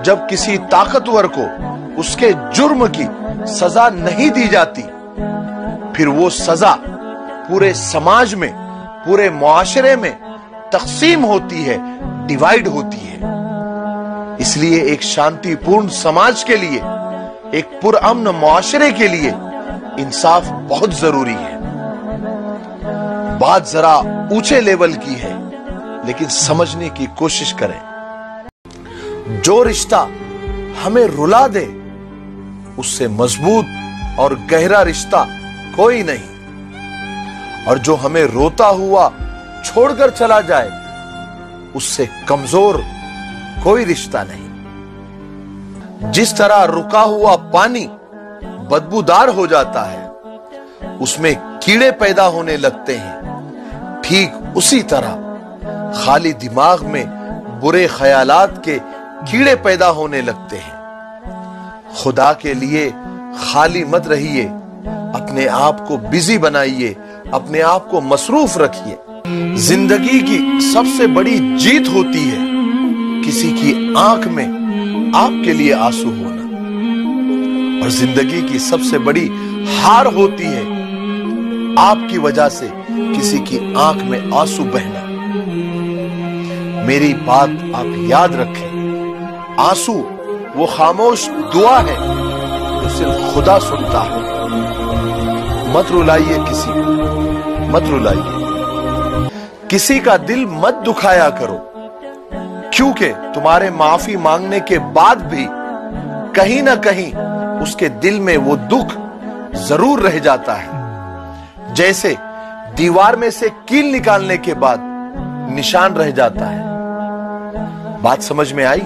जब किसी ताकतवर को उसके जुर्म की सजा नहीं दी जाती, फिर वो सजा पूरे समाज में, पूरे मुआशरे में तकसीम होती है, डिवाइड होती है। इसलिए एक शांतिपूर्ण समाज के लिए, एक पुरअमन मुआशरे के लिए इंसाफ बहुत जरूरी है। बात जरा ऊंचे लेवल की है, लेकिन समझने की कोशिश करें। जो रिश्ता हमें रुला दे, उससे मजबूत और गहरा रिश्ता कोई नहीं, और जो हमें रोता हुआ छोड़कर चला जाए, उससे कमजोर कोई रिश्ता नहीं। जिस तरह रुका हुआ पानी बदबूदार हो जाता है, उसमें कीड़े पैदा होने लगते हैं, ठीक उसी तरह खाली दिमाग में बुरे ख्यालात के कीड़े पैदा होने लगते हैं। खुदा के लिए खाली मत रहिए, अपने आप को बिजी बनाइए, अपने आप को मसरूफ रखिए। जिंदगी की सबसे बड़ी जीत होती है किसी की आंख में आपके लिए आंसू होना, और जिंदगी की सबसे बड़ी हार होती है आपकी वजह से किसी की आंख में आंसू बहना। मेरी बात आप याद रखें, आंसू वो खामोश दुआ है जो सिर्फ खुदा सुनता है। मत रुलाइए किसी को, मत रुलाइए। किसी का दिल मत दुखाया करो, क्योंकि तुम्हारे माफी मांगने के बाद भी कहीं ना कहीं उसके दिल में वो दुख जरूर रह जाता है, जैसे दीवार में से कील निकालने के बाद निशान रह जाता है। बात समझ में आई?